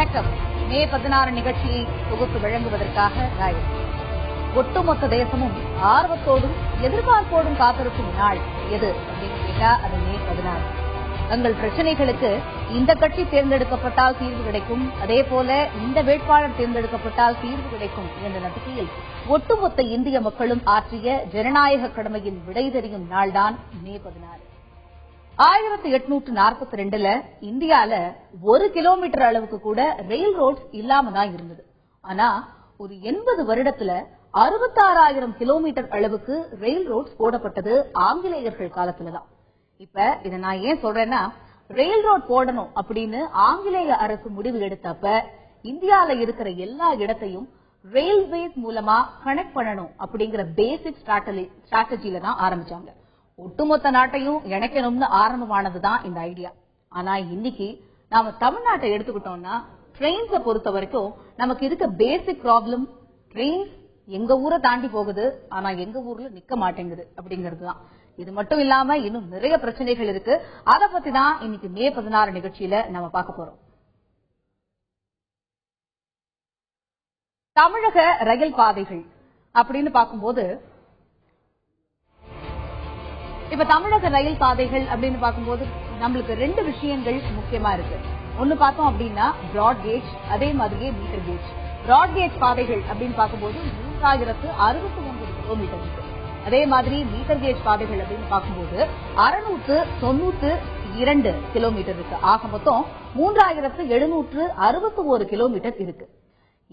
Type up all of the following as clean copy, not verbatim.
வணக்கம். மே 16 நிகழ்ச்சியை தொகுத்து வழங்குவதற்காக காயத்ரி. ஒட்டுமொத்த தேசமும் ஆர்வத்தோடும் எதிர்பார்ப்போடும் காத்திருக்கும் நாள் எது அப்படின்னு கேட்டா அது மே 16. தங்கள் பிரச்சனைகளுக்கு இந்த கட்சி தேர்ந்தெடுக்கப்பட்டால் தீர்வு கிடைக்கும், அதே போல இந்த வேட்பாளர் தேர்ந்தெடுக்கப்பட்டால் தீர்வு கிடைக்கும் என்ற நம்பிக்கையில் ஒட்டுமொத்த இந்திய மக்களும் ஆற்றிய ஜனநாயக கடமையின் விடை தெரியும் நாள்தான் மே 16. 1842ல இந்தியால 1 கிலோமீட்டர் அளவுக்கு கூட ரயில் ரோட்ஸ் இல்லாம தான் இருந்தது. ஆனா ஒரு 80 வருடத்துல 66,000 கிலோமீட்டர் அளவுக்கு ரயில் ரோட்ஸ் போடப்பட்டது ஆங்கிலேயர்கள் காலத்துலதான். இப்ப இதை நான் ஏன் சொல்றேன்னா, ரயில் ரோட் போடணும் அப்படின்னு ஆங்கிலேய அரசு முடிவு எடுத்தப்ப இந்தியால இருக்கிற எல்லா இடத்தையும் ரயில்வேஸ் மூலமா கனெக்ட் பண்ணணும் அப்படிங்கிற பேசிக் ஸ்ட்ராட்டஜில தான் ஆரம்பிச்சாங்க. ஒட்டுமொத்த நாட்டையும் இணைக்கணும்னு ஆரம்பமானதுதான் இந்த ஐடியா. ஆனா இன்னைக்கு நாம தமிழ்நாட்டை எடுத்துக்கிட்டோம்னா ட்ரெயின்ஸை பொறுத்த வரைக்கும் நமக்கு இருக்க பேசிக் ப்ராப்ளம், ட்ரெயின்ஸ் எங்க ஊரை தாண்டி போகுது, ஆனா எங்க ஊர்ல நிக்க மாட்டேங்குது அப்படிங்கிறது தான். இது மட்டும் இல்லாம இன்னும் நிறைய பிரச்சனைகள் இருக்கு. அதை பத்தி தான் இன்னைக்கு மே 16 நிகழ்ச்சியில நம்ம பார்க்க போறோம். தமிழக ரயில் பாதைகள் அப்படின்னு பார்க்கும்போது, இப்ப தமிழக ரயில் பாதைகள் அப்படின்னு பார்க்கும்போது நம்மளுக்கு 2 விஷயங்கள் முக்கியமா இருக்கு. ஒன்னு பார்த்தோம் அப்படின்னா பிராட் கேஜ், அதே மாதிரியே மீட்டர் கேஜ். பிராட் கேஜ் பாதைகள் அப்படின்னு பார்க்கும்போது 3069 கிலோமீட்டர் இருக்கு. அதே மாதிரி மீட்டர் கேஜ் பாதைகள் அப்படின்னு பார்க்கும்போது 692 கிலோமீட்டர் இருக்கு. ஆக மொத்தம் 3761 கிலோமீட்டர் இருக்கு.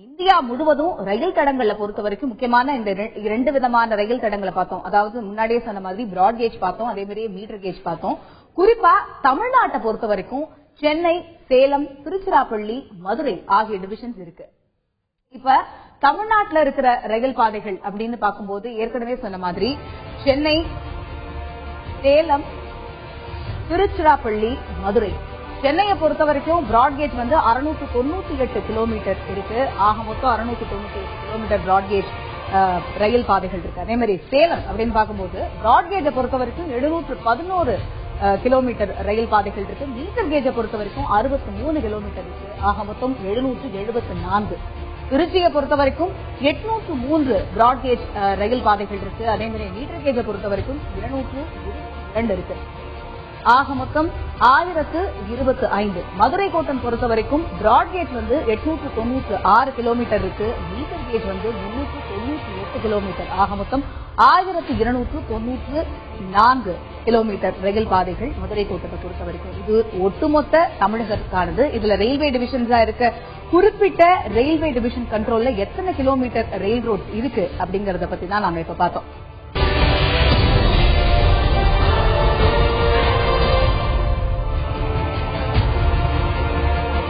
இந்தியா முழுவதும் ரயில் தடங்களை பொறுத்த வரைக்கும் முக்கியமான இந்த 2 விதமான ரயில் தடங்களை பார்த்தோம். அதாவது முன்னாடியே சொன்ன மாதிரி பிராட் கேஜ் பார்த்தோம், அதே மாதிரி மீட்டர் கேஜ் பார்த்தோம். குறிப்பா தமிழ்நாட்டை பொறுத்த வரைக்கும் சென்னை, சேலம், திருச்சிராப்பள்ளி, மதுரை ஆகிய டிவிஷன்ஸ் இருக்கு. இப்ப தமிழ்நாட்டில் இருக்கிற ரயில் பாதைகள் அப்படின்னு பார்க்கும்போது ஏற்கனவே சொன்ன மாதிரி சென்னை, சேலம், திருச்சிராப்பள்ளி, மதுரை. சென்னையை பொறுத்த வரைக்கும் பிராட்கேஜ் 698 கிலோமீட்டர் இருக்கு. ஆக மொத்தம் 698 கிலோமீட்டர் பிராட்கேஜ் ரயில் பாதைகள் இருக்கு. அதே மாதிரி சேலம் அப்படின்னு பார்க்கும்போது பிராட்கேஜை பொறுத்த வரைக்கும் 711 கிலோமீட்டர் ரயில் பாதைகள் இருக்கு. மீட்டர் கேஜை பொறுத்த வரைக்கும் 63 கிலோமீட்டர் இருக்கு. ஆக மொத்தம் 774. திருச்சியை பொறுத்த வரைக்கும் 803 பிராட்கேஜ் ரயில் பாதைகள் இருக்கு. அதே மாதிரி மீட்டர் கேஜை பொறுத்த வரைக்கும் 222 இருக்கு. ஆக மொத்தம் 1025. மதுரை கோட்டம் பொறுத்த வரைக்கும் பிராட்கேஜ் 896 கிலோமீட்டர் இருக்கு. Metre gauge 398 kilometre. ஆக மொத்தம் 1294 கிலோமீட்டர் ரயில் பாதைகள் மதுரை கோட்டத்தை பொறுத்த வரைக்கும். இது ஒட்டுமொத்த தமிழகத்துக்கானது. இதுல ரயில்வே டிவிஷன்ஸா இருக்க குறிப்பிட்ட ரயில்வே டிவிஷன் கண்ட்ரோல்ல எத்தனை கிலோமீட்டர் ரயில் ரோட் இருக்கு அப்படிங்கறத பத்தி தான் நாம இப்ப பார்த்தோம்.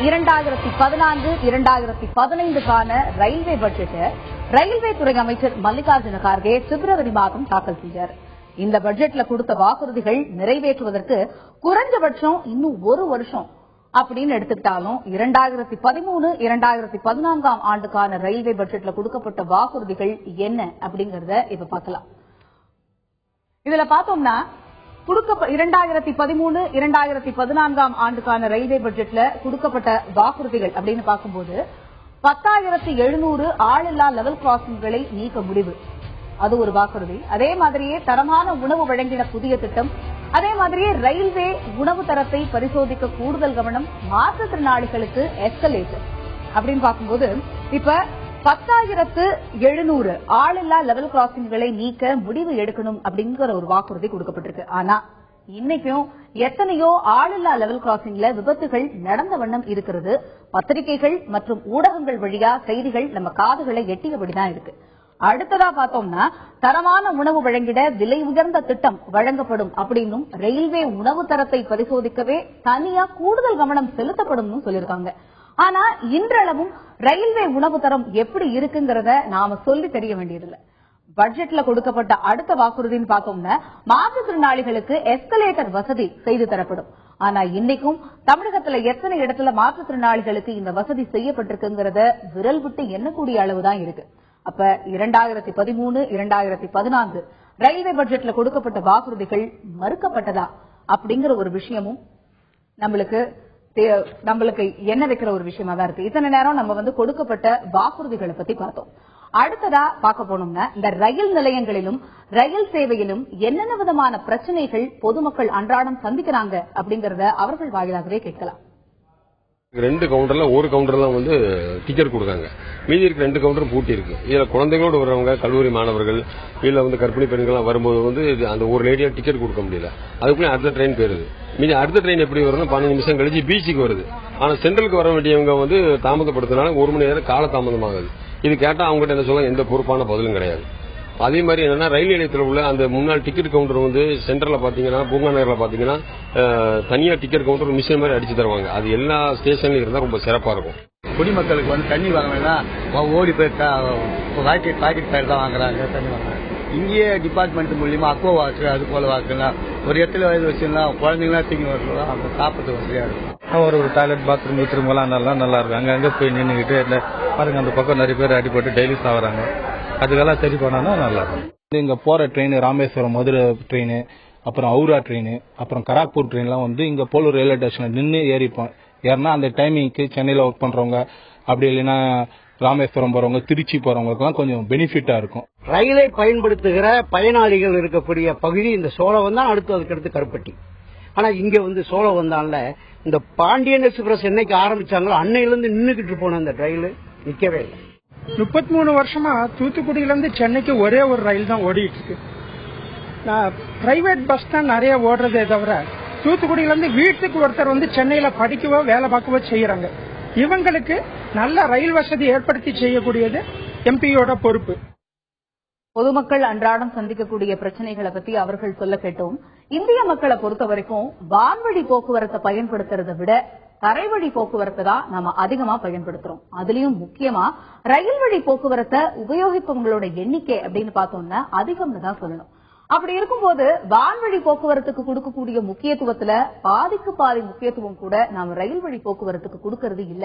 இரண்டாயிரத்தி 2015 ரயில்வே பட்ஜெட்டை ரயில்வே துறை அமைச்சர் மல்லிகார்ஜுன கார்கே பிப்ரவரி மாதம் தாக்கல் செய்தார். இந்த பட்ஜெட்ல கொடுத்த வாக்குறுதிகள் நிறைவேற்றுவதற்கு குறைஞ்சபட்சம் இன்னும் 1 வருஷம் அப்படின்னு எடுத்துக்கிட்டாலும் 2013-2014 ஆண்டுக்கான ரயில்வே பட்ஜெட்ல கொடுக்கப்பட்ட வாக்குறுதிகள் என்ன அப்படிங்கறத இப்ப பார்க்கலாம். இதுல பார்த்தோம்னா 2013-2014 ஆண்டுக்கான ரயில்வே பட்ஜெட்ல கொடுக்கப்பட்ட வாக்குறுதிகள் அப்படின்னு பார்க்கும்போது 10,700 ஆளில்லா லெவல் கிராசிங்களை நீக்க முடிவு, அது ஒரு வாக்குறுதி. அதே மாதிரியே தரமான உணவு வழங்கின புதிய திட்டம், அதே மாதிரியே ரயில்வே உணவு தரத்தை பரிசோதிக்க கூடுதல் கவனம், மாற்றுத்திறனாளிகளுக்கு எஸ்கலேட்டர் அப்படின்னு பார்க்கும்போது இப்ப 10,700 ஆளில்லா லெவல் கிராசிங்களை நீக்க முடிவு எடுக்கணும் அப்படிங்கிற ஒரு வாக்குறுதி கொடுக்கப்பட்டிருக்கு. ஆனா இன்னைக்கும் எத்தனையோ ஆளில்லா லெவல் கிராசிங்ல விபத்துகள் நடந்த வண்ணம் இருக்கிறது. பத்திரிகைகள் மற்றும் ஊடகங்கள் வழியா செய்திகள் நம்ம காதுகளை எட்டியபடிதான் இருக்கு. அடுத்ததா பார்த்தோம்னா தரமான உணவு வழங்கிட விலை உயர்ந்த திட்டம் வழங்கப்படும் அப்படின்னும் ரயில்வே உணவு தரத்தை பரிசோதிக்கவே தனியா கூடுதல் கவனம் செலுத்தப்படும் சொல்லியிருக்காங்க. ஆனா இன்றளவும் ரயில்வே உணவு தரம் எப்படி இருக்குங்கிறத நாம சொல்லி தெரிய வேண்டியதில்லை. பட்ஜெட்ல கொடுக்கப்பட்ட அடுத்த வாக்குறுதின்னு பார்த்தோம்னா மாற்றுத்திறனாளிகளுக்கு எஸ்கலேட்டர் வசதி செய்து தரப்படும். ஆனா இன்னைக்கும் தமிழகத்துல எத்தனை இடத்துல மாற்றுத்திறனாளிகளுக்கு இந்த வசதி செய்யப்பட்டிருக்குங்கிறத விரல் விட்டு எண்ணக்கூடிய அளவுதான் இருக்கு. அப்ப 2013-2014 ரயில்வே பட்ஜெட்ல கொடுக்கப்பட்ட வாக்குறுதிகள் மறுக்கப்பட்டதா அப்படிங்கிற ஒரு விஷயமும் நம்மளுக்கு நம்மளுக்கு என்ன வைக்கிற ஒரு விஷயமா தான் இருக்கு. இத்தனை நேரம் நம்ம கொடுக்கப்பட்ட வாக்குறுதிகளை பத்தி பார்த்தோம். அடுத்ததா பார்க்க போனோம்னா இந்த ரயில் நிலையங்களிலும் ரயில் சேவையிலும் என்னென்ன விதமான பிரச்சனைகள் பொதுமக்கள் அன்றாடம் சந்திக்கிறாங்க அப்படிங்கறத அவர்கள் வாயிலாகவே கேட்கலாம். 2 கவுண்டர்ல ஒரு கவுண்டர்ல டிக்கெட் கொடுக்காங்க, மீதி இருக்க 2 கவுண்டரும் பூட்டி இருக்கு. இதுல குழந்தைகளோடு வர்றவங்க, கல்லூரி மாணவர்கள், இல்ல கர்ப்பிணி பெண்கள் வரும்போது அந்த ஒரு லேடியா டிக்கெட் கொடுக்க முடியல. அதுக்குள்ள அடுத்த ட்ரெயின் போயிருது. மீதி அடுத்த ட்ரெயின் எப்படி வரும்னா 15 நிமிஷம் கழிச்சு பீச்சுக்கு வருது. ஆனா சென்ட்ரலுக்கு வர வேண்டியவங்க தாமதப்படுத்தினால 1 மணி நேரம் கால தாமதமாகுது. இது கேட்டா அவங்ககிட்ட என்ன சொல்ல, எந்த பொறுப்பான பதிலும் கிடையாது. அதே மாதிரி என்னன்னா ரயில் நிலையத்தில் உள்ள அந்த முன்னாள் டிக்கெட் கவுண்டர் சென்டர்ல பாத்தீங்கன்னா, பூங்கா நகர்ல பாத்தீங்கன்னா தனியா டிக்கெட் கவுண்டர் மிஷின் மாதிரி அடிச்சு தருவாங்க. அது எல்லா ஸ்டேஷன்லயும் இருந்தா ரொம்ப சிறப்பா இருக்கும். குடிமக்களுக்கு தண்ணி வாங்கினா ஓடி போய் பாக்கெட் பேர் தான் வாங்குறாங்க, தண்ணி வாங்குறாங்க. இங்கேயே டிபார்ட்மெண்ட் மூலியமா அக்வா வாக்கு அது போல வாக்குலாம் ஒரு இடத்துல வயது வச்சுலாம் குழந்தைங்களா தூங்கி வரலாம், அவங்க சாப்பிட்டு வசதியா இருக்கும். ஒரு டாய்லெட் பாத்ரூம் எல்லாம் நல்லா இருக்கு. அங்க போய் நின்றுகிட்டு பாருங்க, அந்த பக்கம் நிறைய பேர் அடிபட்டு டெய்லி சாகுறாங்க. அதுக்கெல்லாம் சரி பண்ணா நல்லா இருக்கும். இங்க போற ட்ரெயின் ராமேஸ்வரம் மதுரை ட்ரெயின், அப்புறம் ஹவுரா ட்ரெயின், அப்புறம் கராக்பூர் ட்ரெயின்லாம் இந்த போலூர் ரயில்வே ஸ்டேஷன்ல நின்று ஏறிப்போம். ஏன்னா அந்த டைமிங்க்கு சென்னையில ஒர்க் பண்றவங்க, அப்படி இல்லைன்னா ராமேஸ்வரம் போறவங்க, திருச்சி போறவங்களுக்குலாம் கொஞ்சம் பெனிஃபிட்டா இருக்கும். ரயிலை பயன்படுத்துகிற பயனாளிகள் இருக்கக்கூடிய பகுதி இந்த சோழம் தான், அதுக்கடுத்து கருப்பட்டி. ஆனா இங்க சோழம் வந்தால இந்த பாண்டியன் எக்ஸ்பிரஸ் என்னைக்கு ஆரம்பிச்சாங்களோ அன்னையிலிருந்து நின்னுக்கிட்டு போன அந்த ரயில் நிக்கவே இல்லை. 33 வருஷமா தூத்துக்குடியில இருந்து சென்னைக்கு ஒரே ஒரு ரயில் தான் ஓடிட்டு இருக்கு. பிரைவேட் பஸ் தான் நிறைய ஓடுறதே தவிர தூத்துக்குடியில இருந்து வீட்டுக்கு ஒருத்தர் சென்னையில படிக்கவோ வேலை பார்க்கவோ செய்யறாங்க. இவங்களுக்கு நல்ல ரயில் வசதி ஏற்படுத்தி செய்யக்கூடியது எம்பியோட பொறுப்பு. பொதுமக்கள் அன்றாடம் சந்திக்கக்கூடிய பிரச்சனைகளை பத்தி அவர்கள் சொல்ல கேட்டோம். இந்திய மக்களை பொறுத்த வரைக்கும் வான்வழி போக்குவரத்தை பயன்படுத்துறதை விட தரைவழி போக்குவரத்தை தான் நாம அதிகமா பயன்படுத்துறோம். அதுலயும் முக்கியமா ரயில் வழி போக்குவரத்தை உபயோகிப்பவங்களோட எண்ணிக்கை அப்படின்னு பார்த்தோம்னா அதிகம்னு தான் சொல்லணும். அப்படி இருக்கும்போது வான்வழி போக்குவரத்துக்கு கொடுக்கக்கூடிய முக்கியத்துவத்துல பாதிக்கு பாதி முக்கியத்துவம் கூட நாம ரயில் வழி போக்குவரத்துக்கு கொடுக்கறது இல்ல.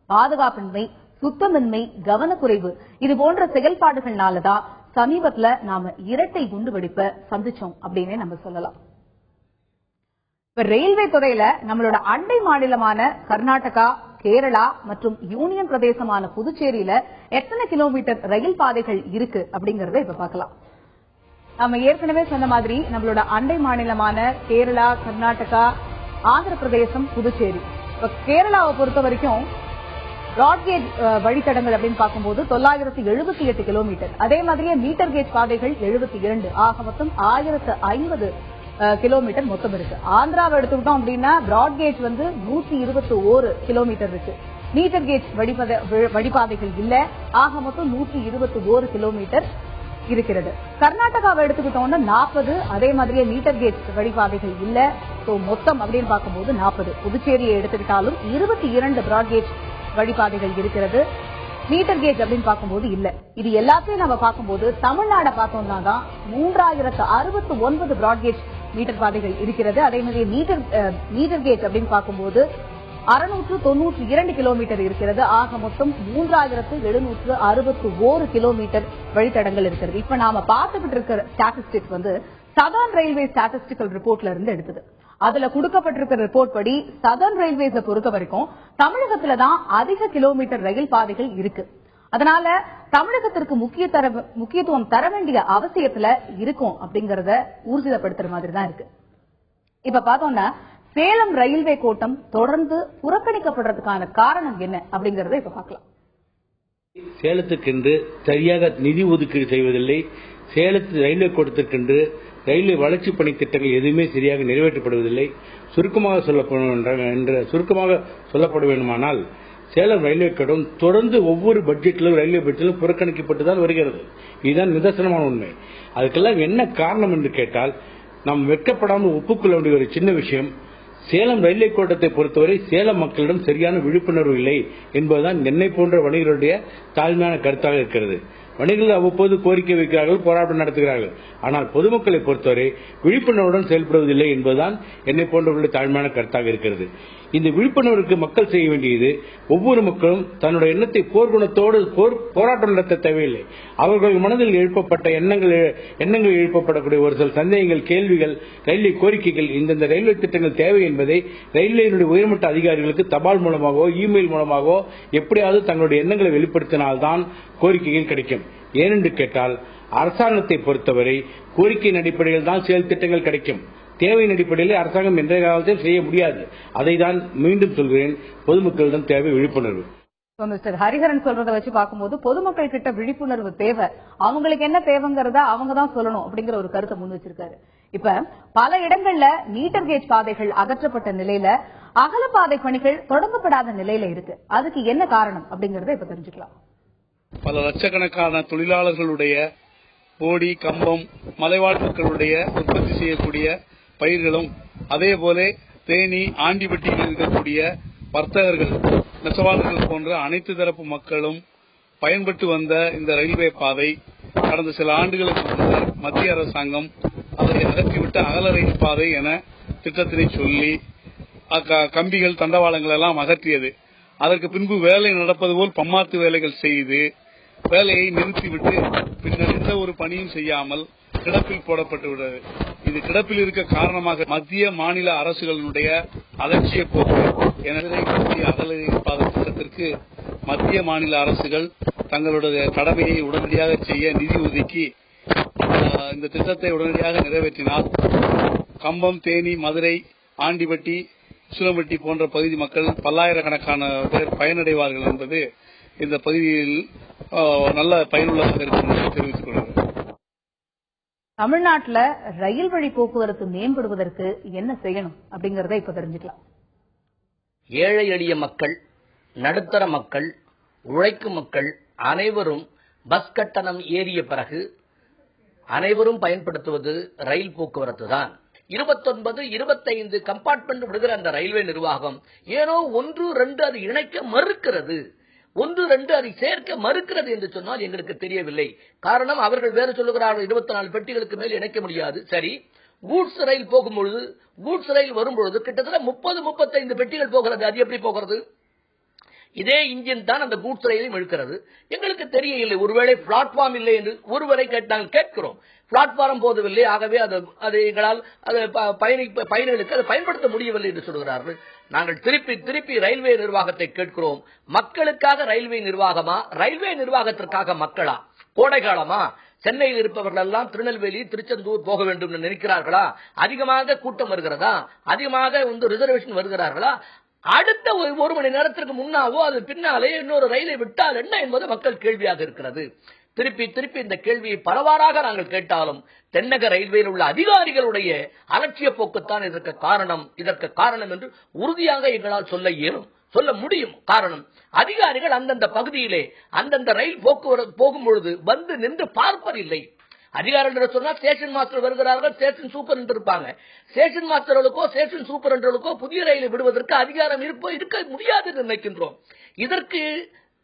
பாதுகாப்பின்மை, சுத்தமின்மை, கவனக்குறைவு இது போன்ற செயல்பாடுகள்னாலதான் சமீபத்துல நாம இரட்டை குண்டுவெடிப்பை சந்திச்சோம் அப்படின்னு நம்ம சொல்லலாம். இப்ப ரயில்வே துறையில நம்மளோட அண்டை மாநிலமான கர்நாடகா, கேரளா மற்றும் யூனியன் பிரதேசமான புதுச்சேரியில எத்தனை கிலோமீட்டர் ரயில் பாதைகள் இருக்கு அப்படிங்கறத இப்ப பார்க்கலாம். நம்ம ஏற்கனவே சொன்ன மாதிரி நம்மளோட அண்டை மாநிலமான கேரளா, கர்நாடகா, ஆந்திர பிரதேசம், புதுச்சேரி. இப்ப கேரளாவை பொறுத்த வரைக்கும் பிராட்கேஜ் வழித்தடங்கள் அப்படின்னு பார்க்கும்போது 978 கிலோமீட்டர். அதே மாதிரியே மீட்டர் கேஜ் பாதைகள் 72. ஆக மொத்தம் 1050 கிலோமீட்டர் மொத்தம் இருக்கு. ஆந்திராவை எடுத்துக்கிட்டோம் அப்படின்னா பிராட்கேஜ் 121 கிலோமீட்டர் இருக்கு. மீட்டர் கேஜ் வழிபாதைகள் இல்ல. ஆக மொத்தம் 121 கிலோமீட்டர் இருக்கிறது. கர்நாடகாவை எடுத்துக்கிட்டோம்னா 40. அதே மாதிரியே மீட்டர் கேஜ் வழிபாதைகள் இல்ல. மொத்தம் அப்படின்னு பார்க்கும்போது 40. புதுச்சேரியை எடுத்துக்கிட்டாலும் 22 பிராட்கேஜ் வழிபாதைகள் இருக்கிறது. மீட்டர் கேஜ் அப்படின்னு பார்க்கும்போது இல்ல. இது எல்லாத்தையும் நம்ம பார்க்கும்போது தமிழ்நாடை பார்த்தோம்னா தான் 3069 பிராட்கேஜ் மீட்டர் பாதைகள் இருக்கிறது. அதே மாதிரி மீட்டர் கேஜ் அப்படின்னு பார்க்கும்போது 692 கிலோமீட்டர் இருக்கிறது. ஆக மொத்தம் 3761 கிலோமீட்டர் வழித்தடங்கள் இருக்கிறது. இப்ப நாம பார்த்துக்கிட்டு இருக்கிற ஸ்டாட்டிஸ்டிக்ஸ் சதர்ன் ரயில்வே ஸ்டாட்டிஸ்டிக்கல் ரிப்போர்ட்ல இருந்து எடுத்தது. அதுல கொடுக்கப்பட்டிருக்கிற ரிப்போர்ட் படி சதர்ன் ரயில்வேஸை பொறுத்த வரைக்கும் தமிழகத்துல தான் அதிக கிலோமீட்டர் ரயில் பாதைகள் இருக்கு. அதனால தமிழகத்திற்கு முக்கியத்துவம் தர வேண்டிய அவசியத்துல இருக்கும் அப்படிங்கறத ஊர்ஜிதப்படுத்துற மாதிரி தான் இருக்கு. இப்ப பார்த்தோம்னா சேலம் ரயில்வே கோட்டம் தொடர்ந்து புறக்கணிக்கப்படுறதுக்கான காரணம் என்ன அப்படிங்கறத இப்ப பார்க்கலாம். சேலத்துக்கென்று சரியாக நிதி ஒதுக்கீடு செய்வதில்லை. சேலத்து ரயில்வே கோட்டத்திற்கென்று ரயில்வே வளர்ச்சி பணி திட்டங்கள் எதுவுமே சரியாக நிறைவேற்றப்படுவதில்லை. சுருக்கமாக சொல்லப்பட வேண்டுமானால் சேலம் ரயில்வே கோட்டம் தொடர்ந்து ஒவ்வொரு பட்ஜெட்டிலும் ரயில்வே பட்ஜெட்டிலும் புறக்கணிக்கப்பட்டுதான் வருகிறது. இதுதான் நிதர்சனமான உண்மை. அதுக்கெல்லாம் என்ன காரணம் என்று கேட்டால் நாம் வெட்கப்படாமல் ஒப்புக்கொள்ள வேண்டிய ஒரு சின்ன விஷயம், சேலம் ரயில்வே கோட்டத்தை பொறுத்தவரை சேலம் மக்களிடம் சரியான விழிப்புணர்வு இல்லை என்பதுதான் என்னை போன்ற வணிகர்களுடைய தாழ்மையான கருத்தாக இருக்கிறது. வணிகர்கள் அவ்வப்போது கோரிக்கை வைக்கிறார்கள், போராட்டம் நடத்துகிறார்கள். ஆனால் பொதுமக்களை பொறுத்தவரை விழிப்புணர்வுடன் செயல்படுவதில்லை என்பதுதான் என்னை போன்றவர்களுடைய தாழ்மையான கருத்தாக இருக்கிறது. இந்த விழிப்புணர்வுக்கு மக்கள் செய்ய வேண்டியது, ஒவ்வொரு மக்களும் தன்னுடைய எண்ணத்தை போர்க்குணத்தோடு போராட்டம் நடத்த தேவையில்லை. அவர்கள் மனதில் எழுப்பப்பட்ட எண்ணங்கள் எழுப்பப்படக்கூடிய ஒரு சில சந்தேகங்கள், கேள்விகள், ரயில்வே கோரிக்கைகள், இந்தந்த ரயில்வே திட்டங்கள் தேவை என்பதை ரயில்வேயினுடைய உயர்மட்ட அதிகாரிகளுக்கு தபால் மூலமாகவோ இமெயில் மூலமாகவோ எப்படியாவது தங்களுடைய எண்ணங்களை வெளிப்படுத்தினால்தான் கோரிக்கைகள் கிடைக்கும். ஏனென்று கேட்டால் அரசாங்கத்தை பொறுத்தவரை கோரிக்கையின் அடிப்படையில் தான் செயல் திட்டங்கள் கிடைக்கும். தேவையின் அடிப்படையில் அரசாங்கம் எந்த காலத்தையும் செய்ய முடியாது. அதை தான் மீண்டும் சொல்கிறேன், பொதுமக்களிடம் தேவை விழிப்புணர்வு. மிஸ்டர் ஹரிஹரன் சொல்றதை வச்சு பார்க்கும்போது பொதுமக்கள் கிட்ட விழிப்புணர்வு தேவை, அவங்களுக்கு என்ன தேவைங்கிறத அவங்க தான் சொல்லணும் அப்படிங்கிற ஒரு கருத்தை முன் வச்சிருக்காரு. இப்ப பல இடங்கள்ல மீட்டர் கேஜ் பாதைகள் அகற்றப்பட்ட நிலையில அகலப்பாதை பணிகள் தொடங்கப்படாத நிலையில இருக்கு. அதுக்கு என்ன காரணம் அப்படிங்கறத இப்ப தெரிஞ்சுக்கலாம். பல லட்சக்கணக்கான தொழிலாளர்களுடைய போடி, கம்பம், மலைவாழ் மக்களுடைய உற்பத்தி செய்யக்கூடிய பயிர்களும், அதேபோல தேனி, ஆண்டிப்பட்டியில் இருக்கக்கூடிய வர்த்தகர்கள், நெசவாளர்கள் போன்ற அனைத்து தரப்பு மக்களும் பயன்பட்டு வந்த இந்த ரயில்வே பாதை கடந்த சில ஆண்டுகளுக்கு முன்னர் மத்திய அரசாங்கம் அதை அகற்றிவிட்டு அகல ரயில் பாதை என திட்டத்தினை சொல்லி கம்பிகள், தண்டவாளங்கள் எல்லாம் அகற்றியது. அதற்கு பின்பு வேலை நடப்பது போல் பம்மாத்து வேலைகள் செய்து வேலையை நிறுத்திவிட்டு பின்னர் எந்த ஒரு பணியும் செய்யாமல் கிடப்பில் போடப்பட்டு விட்டது. இது கிடப்பில் இருக்க காரணமாக மத்திய மாநில அரசுகளினுடைய அலட்சிய போக்கு. எனவே அகல ரயில் பாதை திட்டத்திற்கு மத்திய மாநில அரசுகள் தங்களுடைய கடமையை உடனடியாக செய்ய நிதி ஒதுக்கி இந்த திட்டத்தை உடனடியாக நிறைவேற்றினால் கம்பம், தேனி, மதுரை, ஆண்டிப்பட்டி, சூலம்பட்டி போன்ற பகுதி மக்கள் பல்லாயிரக்கணக்கான பேர் பயனடைவார்கள் என்பது இந்த பகுதியில் நல்ல பயனுள்ளதாக இருக்கும் என்று தெரிவித்துக் கொள்கிறேன். தமிழ்நாட்டில் ரயில் வழி போக்குவரத்து மேம்படுவதற்கு என்ன செய்யணும் அப்படிங்கறத இப்ப தெரிஞ்சுக்கலாம். ஏழை எளிய மக்கள், நடுத்தர மக்கள், உழைக்கும் மக்கள் அனைவரும் பஸ் கட்டணம் ஏறிய பிறகு அனைவரும் பயன்படுத்துவது ரயில் போக்குவரத்து தான். 29, 25 கம்பார்ட்மெண்ட் விடுகிற அந்த ரயில்வே நிர்வாகம் ஏனோ 1, 2 அது இணைக்க மறுக்கிறது, 1, 2 அதை சேர்க்க மறுக்கிறது என்று சொன்னால் எங்களுக்கு தெரியவில்லை. காரணம், அவர்கள் வேறு சொல்லுகிறார்கள் 24 பெட்டிகளுக்கு மேல் இணைக்க முடியாது. சரி, கூட்ஸ் ரயில் போகும்பொழுது, கூட்ஸ் ரயில் வரும்பொழுது கிட்டத்தட்ட 30, 35 பெட்டிகள் போகிறது. அது எப்படி போகிறது? இதே இன்ஜின் தான் அந்த கூட்ஸ் ரயிலையும் இழுக்கிறது. எங்களுக்கு தெரியவில்லை. ஒருவேளை பிளாட்ஃபார்ம் இல்லை என்று ஒருவரை நாங்கள் கேட்கிறோம். பிளாட்ஃபார்ம் போதவில்லை, ஆகவே அது எங்களால் பயணிகளுக்கு அதை பயன்படுத்த முடியவில்லை என்று சொல்கிறார்கள். நாங்கள் திருப்பி ரயில்வே நிர்வாகத்தை கேட்கிறோம். மக்களுக்காக ரயில்வே நிர்வாகமா, ரயில்வே நிர்வாகத்திற்காக மக்களா? கோடை காலமா? சென்னையில் இருப்பவர்கள் எல்லாம் திருநெல்வேலி, திருச்செந்தூர் போக வேண்டும் என்று நினைக்கிறார்களா? அதிகமாக கூட்டம் வருகிறதா? அதிகமாக ரிசர்வேஷன் வருகிறார்களா? அடுத்த 1 மணி நேரத்திற்கு முன்னாவோ அது பின்னாலே இன்னொரு ரயிலை விட்டால் என்ன என்பது மக்கள் கேள்வியாக இருக்கிறது. திருப்பி இந்த கேள்வியை பலவாறாக நாங்கள் கேட்டாலும் தென்னக ரயில்வேயில் உள்ள அதிகாரிகளுடைய அலட்சிய போக்குத்தான் இதற்கு காரணம் என்று உறுதியாக எங்களால் சொல்ல முடியும். காரணம், அதிகாரிகள் அந்தந்த பகுதியிலே அந்தந்த ரயில் போக்குவரத்து போகும்பொழுது வந்து நின்று பார்ப்பதில்லை. அதிகாரிகள் சொன்னால் ஸ்டேஷன் மாஸ்டர் வருகிறார்கள், ஸ்டேஷன் சூப்பர் என்று இருப்பாங்க. ஸ்டேஷன் மாஸ்டர்களுக்கோ ஸ்டேஷன் சூப்பரண்டர்களுக்கோ புதிய ரயிலை விடுவதற்கு அதிகாரம் இருக்க முடியாது என்று நினைக்கின்றோம். இதற்கு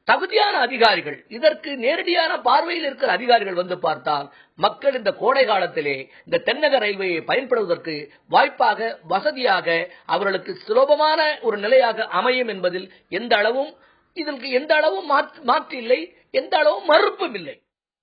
தகுதியான அதிகாரிகள், இதற்கு நேரடியான பார்வையில் இருக்கிற அதிகாரிகள் வந்து பார்த்தால் மக்கள் இந்த கோடை காலத்திலே இந்த தென்னக ரயில்வேயை பயன்படுவதற்கு வாய்ப்பாக, வசதியாக, அவர்களுக்கு சுலபமான ஒரு நிலையாக அமையும் என்பதில் எந்த அளவும் மாற்று இல்லை, எந்த அளவும் மறுப்பும் இல்லை.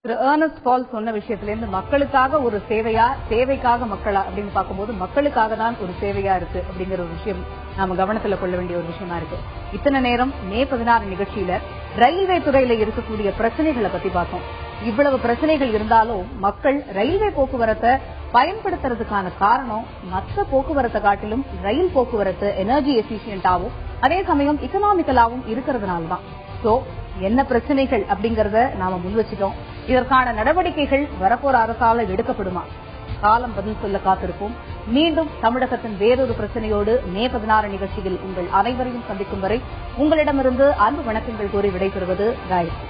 திரு ஏர்னஸ்ட் பால் சொன்ன விஷயத்திலிருந்து மக்களுக்காக ஒரு சேவையா, சேவைக்காக மக்களா அப்படின்னு பார்க்கும்போது மக்களுக்காக தான் ஒரு சேவையா இருக்கு அப்படிங்கிற ஒரு விஷயம் நாம கவனத்துல கொள்ள வேண்டிய ஒரு விஷயமா இருக்கு. இத்தனை நேரம் மே 16 நிகழ்ச்சியில ரயில்வே துறையில இருக்கக்கூடிய பிரச்சனைகளை பத்தி பார்த்தோம். இவ்வளவு பிரச்சனைகள் இருந்தாலும் மக்கள் ரயில்வே போக்குவரத்தை பயன்படுத்துறதுக்கான காரணம் மற்ற போக்குவரத்தை காட்டிலும் ரயில் போக்குவரத்து எனர்ஜி எஃபிஷியன்டாவும் அதே சமயம் எக்கனாமிக்கலாவும் இருக்கிறதுனாலதான். சோ என்ன பிரச்சனைகள் அப்படிங்கறத நாம முன் வச்சிட்டோம். இதற்கான நடவடிக்கைகள் வரப்போற அரசால எடுக்கப்படுமா? காலம் பதில் சொல்ல காத்திருப்போம். மீண்டும் தமிழகத்தின் வேறொரு பிரச்சனையோடு மே 16 நிகழ்ச்சியில் உங்கள் அனைவரையும் சந்திக்கும் வரை உங்களிடமிருந்து அன்பு வணக்கங்கள் கூறி விடைபெறுவது காயத்ரி.